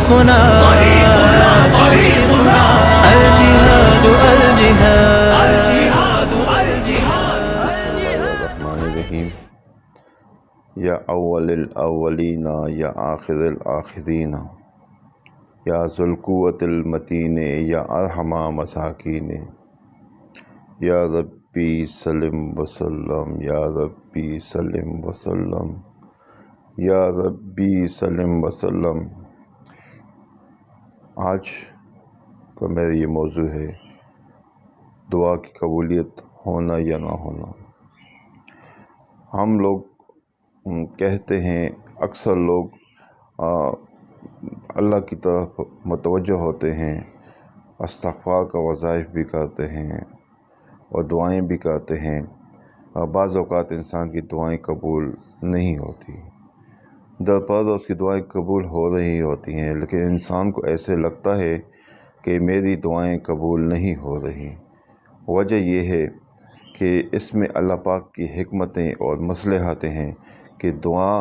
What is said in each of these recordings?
طريقنا الجهاد الرحمن الرحیم یا اول الاولین یا آخر الآخرین یا ذو القوۃ المتین یا ارحم مساکین یا ربی سلم وسلم یا ربی سلم وسلم یا ربی سلم وسلم۔ آج کا میرا یہ موضوع ہے دعا کی قبولیت ہونا یا نہ ہونا۔ ہم لوگ کہتے ہیں، اکثر لوگ اللہ کی طرف متوجہ ہوتے ہیں، استغفار کا وظائف بھی کرتے ہیں اور دعائیں بھی کرتے ہیں۔ بعض اوقات انسان کی دعائیں قبول نہیں ہوتی، درپردہ اس کی دعائیں قبول ہو رہی ہوتی ہیں، لیکن انسان کو ایسے لگتا ہے کہ میری دعائیں قبول نہیں ہو رہی۔ وجہ یہ ہے کہ اس میں اللہ پاک کی حکمتیں اور مصلحتیں ہیں کہ دعا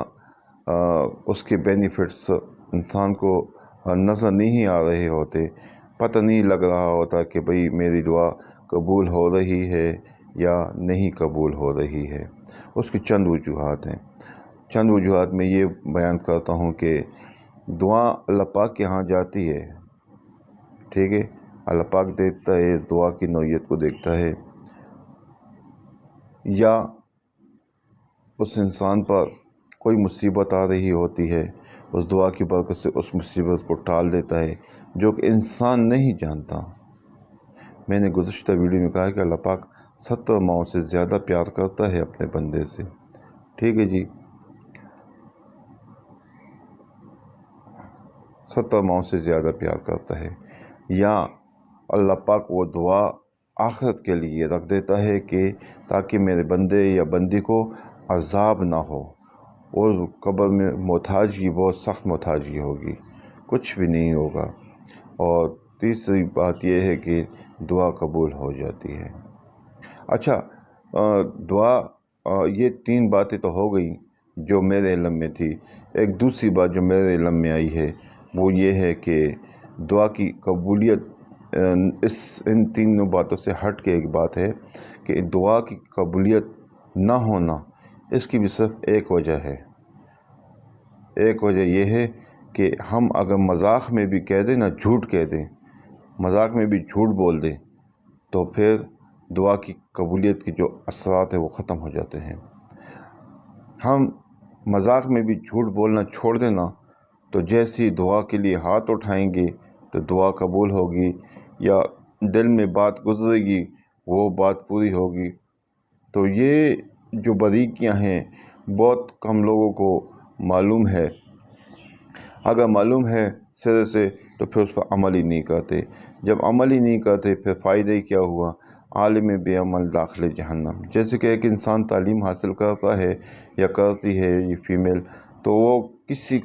اس کے بینیفٹس انسان کو نظر نہیں آ رہے ہوتے، پتہ نہیں لگ رہا ہوتا کہ بھئی میری دعا قبول ہو رہی ہے یا نہیں قبول ہو رہی ہے۔ اس کی چند وجوہات ہیں۔ چند وجوہات میں یہ بیان کرتا ہوں کہ دعا اللہ پاک کے ہاں جاتی ہے، ٹھیک ہے، اللہ پاک دیکھتا ہے، دعا کی نوعیت کو دیکھتا ہے، یا اس انسان پر کوئی مصیبت آ رہی ہوتی ہے، اس دعا کی برکت سے اس مصیبت کو ٹال دیتا ہے، جو کہ انسان نہیں جانتا۔ میں نے گزشتہ ویڈیو میں کہا کہ اللہ پاک 70 ماؤں سے زیادہ پیار کرتا ہے اپنے بندے سے، ٹھیک ہے جی، 70 ماؤں سے زیادہ پیار کرتا ہے۔ یا اللہ پاک وہ دعا آخرت کے لیے رکھ دیتا ہے کہ تاکہ میرے بندے یا بندی کو عذاب نہ ہو، اور قبر میں محتاجگی، بہت سخت محتاجگی ہوگی، کچھ بھی نہیں ہوگا۔ اور تیسری بات یہ ہے کہ دعا قبول ہو جاتی ہے۔ اچھا، دعا، یہ 3 باتیں تو ہو گئیں جو میرے علم میں تھی۔ ایک دوسری بات جو میرے علم میں آئی ہے وہ یہ ہے کہ دعا کی قبولیت ان 3 باتوں سے ہٹ کے ایک بات ہے کہ دعا کی قبولیت نہ ہونا، اس کی بھی صرف ایک وجہ ہے۔ ایک وجہ یہ ہے کہ ہم اگر مذاق میں بھی کہہ دیں نا، جھوٹ کہہ دیں، مذاق میں بھی جھوٹ بول دیں، تو پھر دعا کی قبولیت کی جو اثرات ہیں وہ ختم ہو جاتے ہیں۔ ہم مذاق میں بھی جھوٹ بولنا چھوڑ دینا، تو جیسی دعا کے لیے ہاتھ اٹھائیں گے تو دعا قبول ہوگی، یا دل میں بات گزرے گی وہ بات پوری ہوگی۔ تو یہ جو باریکیاں ہیں بہت کم لوگوں کو معلوم ہے۔ اگر معلوم ہے سرے سے تو پھر اس پر عمل ہی نہیں کرتے۔ جب عمل ہی نہیں کرتے پھر فائدہ ہی کیا ہوا؟ عالم بے عمل داخل جہنم۔ جیسے کہ ایک انسان تعلیم حاصل کرتا ہے یا کرتی ہے، یہ فیمیل، تو وہ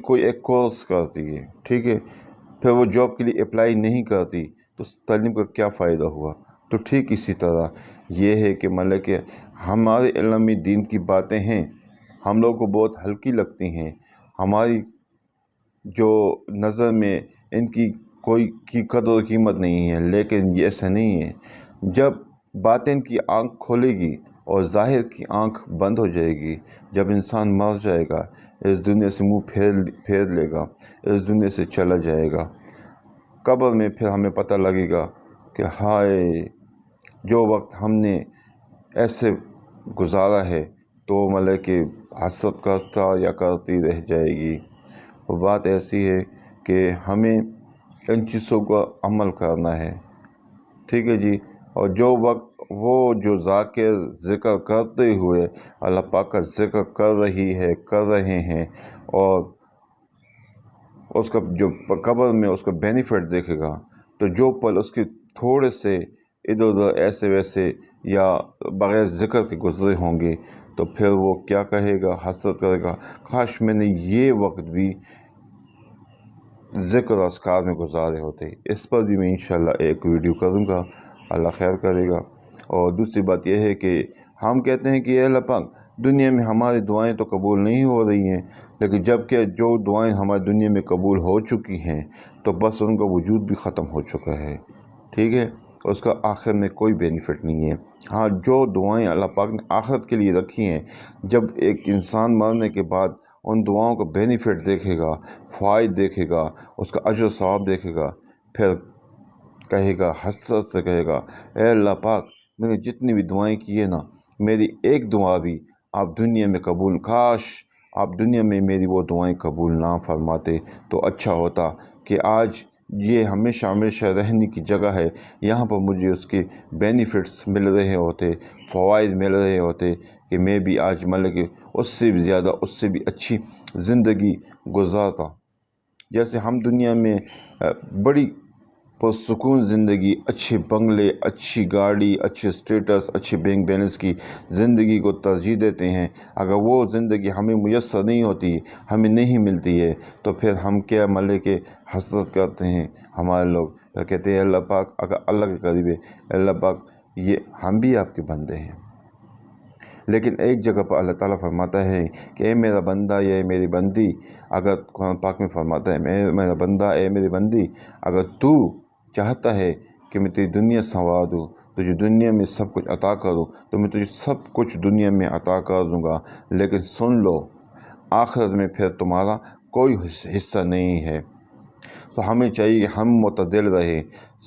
کوئی ایک کورس کرتی ہے، ٹھیک ہے، پھر وہ جاب کے لیے اپلائی نہیں کرتی تو اس تعلیم کا کیا فائدہ ہوا؟ تو ٹھیک اسی طرح یہ ہے کہ مطلب کہ ہمارے علم میں دین کی باتیں ہیں، ہم لوگ کو بہت ہلکی لگتی ہیں، ہماری جو نظر میں ان کی کوئی قدر و قیمت نہیں ہے، لیکن یہ ایسا نہیں ہے۔ جب باطن کی آنکھ کھولے گی اور ظاہر کی آنکھ بند ہو جائے گی، جب انسان مر جائے گا، اس دنیا سے منہ پھیر لے گا، اس دنیا سے چلا جائے گا، قبر میں پھر ہمیں پتہ لگے گا کہ ہائے، جو وقت ہم نے ایسے گزارا ہے، تو مطلب کہ حسرت کرتا یا کرتی رہ جائے گی۔ وہ بات ایسی ہے کہ ہمیں ان چیزوں کا عمل کرنا ہے، ٹھیک ہے جی۔ اور جو وقت وہ جو ذاکر ذکر کرتے ہوئے اللہ پاک کا ذکر کر رہے ہیں، اور اس کا جو قبر میں اس کا بینیفٹ دیکھے گا، تو جو پل اس کے تھوڑے سے ادھر ادھر ایسے ویسے یا بغیر ذکر کے گزرے ہوں گے، تو پھر وہ کیا کہے گا؟ حسرت کرے گا، کاش میں نے یہ وقت بھی ذکر و اذکار میں گزارے ہوتے۔ اس پر بھی میں انشاءاللہ ایک ویڈیو کروں گا، اللہ خیر کرے گا۔ اور دوسری بات یہ ہے کہ ہم کہتے ہیں کہ اے اللہ پاک دنیا میں ہماری دعائیں تو قبول نہیں ہو رہی ہیں، لیکن جب کہ جو دعائیں ہماری دنیا میں قبول ہو چکی ہیں تو بس ان کا وجود بھی ختم ہو چکا ہے، ٹھیک ہے، اس کا آخر میں کوئی بینیفٹ نہیں ہے۔ ہاں، جو دعائیں اللہ پاک نے آخرت کے لیے رکھی ہیں، جب ایک انسان مرنے کے بعد ان دعاؤں کا بینیفٹ دیکھے گا، فوائد دیکھے گا، اس کا اجر و ثواب دیکھے گا، پھر کہے گا، حسرت سے کہے گا، اے اللہ پاک، میں نے جتنی بھی دعائیں کی ہیں نا، میری ایک دعا بھی آپ دنیا میں قبول، کاش آپ دنیا میں میری وہ دعائیں قبول نہ فرماتے تو اچھا ہوتا کہ آج یہ ہمیشہ ہمیشہ رہنے کی جگہ ہے، یہاں پر مجھے اس کے بینیفٹس مل رہے ہوتے، فوائد مل رہے ہوتے کہ میں بھی آج مطلب کہ اس سے بھی زیادہ، اس سے بھی اچھی زندگی گزارتا۔ جیسے ہم دنیا میں بڑی پرسکون زندگی، اچھے بنگلے، اچھی گاڑی، اچھے اسٹیٹس، اچھے بینک بیلنس کی زندگی کو ترجیح دیتے ہیں، اگر وہ زندگی ہمیں میسر نہیں ہوتی، ہمیں نہیں ملتی ہے، تو پھر ہم کیا مطلب کہ حسرت کرتے ہیں ہمارے لوگ، پھر کہتے ہیں اللہ پاک، اگر اللہ کے قریب ہے، اللہ پاک یہ ہم بھی آپ کے بندے ہیں۔ لیکن ایک جگہ پر اللہ تعالیٰ فرماتا ہے کہ اے میرا بندہ یا اے میری بندی، اگر قرآن پاک میں فرماتا ہے اے میرا بندہ، اے میری بندی، اگر تو چاہتا ہے کہ میں تیری دنیا سنوار دوں، تجھے دنیا میں سب کچھ عطا کروں، تو میں تجھے سب کچھ دنیا میں عطا کر دوں گا، لیکن سن لو، آخرت میں پھر تمہارا کوئی حصہ نہیں ہے۔ تو ہمیں چاہیے کہ ہم معتدل رہیں۔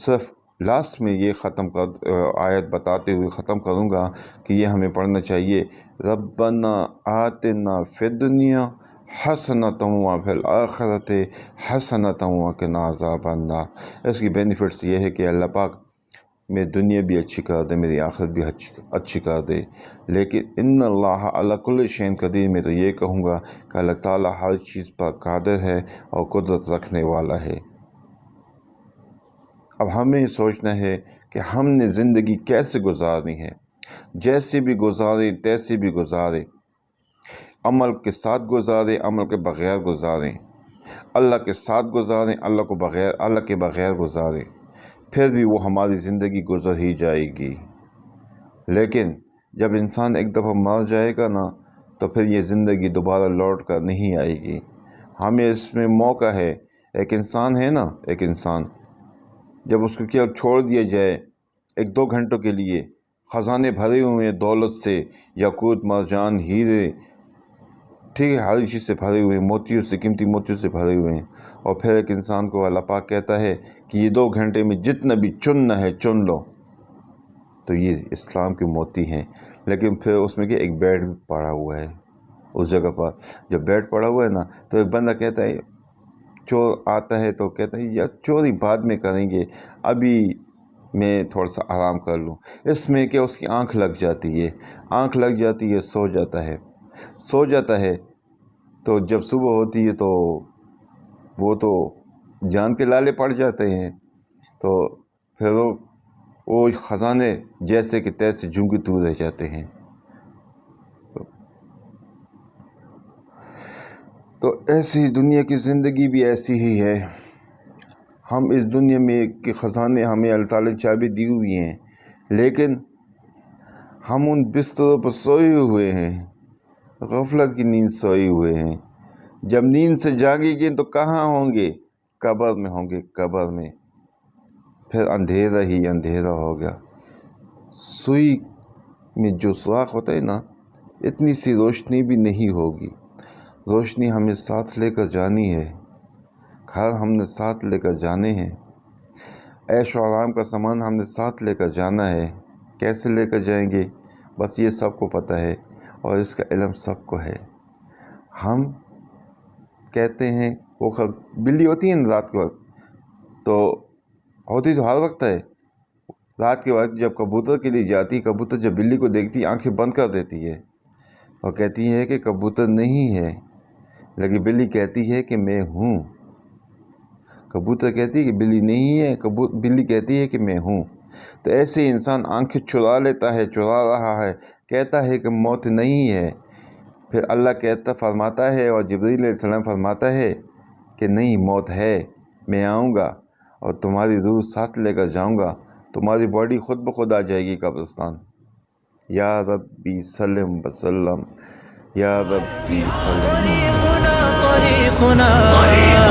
صرف لاسٹ میں یہ آیت بتاتے ہوئے ختم کروں گا کہ یہ ہمیں پڑھنا چاہیے، ربنا آتنا فی الدنیا حسنۃ وفی الآخرۃ حسنۃ وقنا عذاب النار۔ اس کی بینیفٹس یہ ہے کہ اللہ پاک میری دنیا بھی اچھی کر دے، میری آخرت بھی اچھی کر دے، لیکن ان اللہ علی کل شیء قدیر میں تو یہ کہوں گا کہ اللہ تعالیٰ ہر چیز پر قادر ہے اور قدرت رکھنے والا ہے۔ اب ہمیں سوچنا ہے کہ ہم نے زندگی کیسے گزارنی ہے، جیسے بھی گزاریں تیسے بھی گزاریں، عمل کے ساتھ گزاریں، عمل کے بغیر گزاریں، اللہ کے ساتھ گزاریں، اللہ کے بغیر گزاریں، پھر بھی وہ ہماری زندگی گزر ہی جائے گی۔ لیکن جب انسان ایک دفعہ مر جائے گا نا، تو پھر یہ زندگی دوبارہ لوٹ کر نہیں آئے گی۔ ہمیں اس میں موقع ہے، ایک انسان ہے نا، ایک انسان جب اس کو کیا چھوڑ دیا جائے 1-2 گھنٹوں کے لیے، خزانے بھرے ہوئے ہیں دولت سے، یاقوت مرجان ہیرے، ٹھیک ہے، ہر چیز سے بھرے ہوئے ہیں، موتیوں سے، قیمتی موتیوں سے بھرے ہوئے ہیں، اور پھر ایک انسان کو اللہ پاک کہتا ہے کہ یہ 2 گھنٹے میں جتنا بھی چننا ہے چن لو، تو یہ اسلام کی موتی ہیں۔ لیکن پھر اس میں کہ ایک بیڈ بھی پڑا ہوا ہے اس جگہ پر، جب بیڈ پڑا ہوا ہے نا، تو ایک بندہ کہتا ہے، چور آتا ہے تو کہتا ہے یا چوری بعد میں کریں گے، ابھی میں تھوڑا سا آرام کر لوں۔ اس میں کہ اس کی آنکھ لگ جاتی ہے، سو جاتا ہے، تو جب صبح ہوتی ہے تو وہ تو جان کے لالے پڑ جاتے ہیں، تو پھر وہ خزانے جیسے کہ تیسے جوں کے توں رہ جاتے ہیں۔ تو ایسی دنیا کی زندگی بھی ایسی ہی ہے۔ ہم اس دنیا میں کے خزانے ہمیں اللہ تعالیٰ نے چابی دی ہوئی ہیں، لیکن ہم ان بستروں پر سوئے ہوئے ہیں، غفلت کی نیند سوئے ہوئے ہیں۔ جب نیند سے جاگیں گے تو کہاں ہوں گے؟ قبر میں ہوں گے، قبر میں۔ پھر اندھیرا ہی اندھیرا ہوگا۔ سوئی میں جو سوراخ ہوتا ہے نا، اتنی سی روشنی بھی نہیں ہوگی۔ روشنی ہمیں ساتھ لے کر جانی ہے، گھر ہم نے ساتھ لے کر جانے ہیں، عیش و آرام کا سامان ہم نے ساتھ لے کر جانا ہے۔ کیسے لے کر جائیں گے؟ بس یہ سب کو پتہ ہے، اور اس کا علم سب کو ہے۔ ہم کہتے ہیں وہ بلی ہوتی ہے نا رات کے وقت، تو ہوتی تو ہر وقت ہے، رات کے وقت جب کبوتر کے لیے جاتی، کبوتر جب بلی کو دیکھتی آنکھیں بند کر دیتی ہے اور کہتی ہے کہ کبوتر نہیں ہے، لیکن بلی کہتی ہے کہ میں ہوں۔ کبوتر کہتی ہے کہ بلی نہیں ہے، بلی کہتی ہے کہ میں ہوں۔ تو ایسے انسان آنکھیں چرا رہا ہے، کہتا ہے کہ موت نہیں ہے، پھر اللہ فرماتا ہے اور جبرائیل علیہ السلام فرماتا ہے کہ نہیں، موت ہے، میں آؤں گا اور تمہاری روح ساتھ لے کر جاؤں گا، تمہاری باڈی خود بخود آ جائے گی قبرستان۔ یا ربی سلم وسلم، یا ربی سلم وسلم۔ طريقنا طريقنا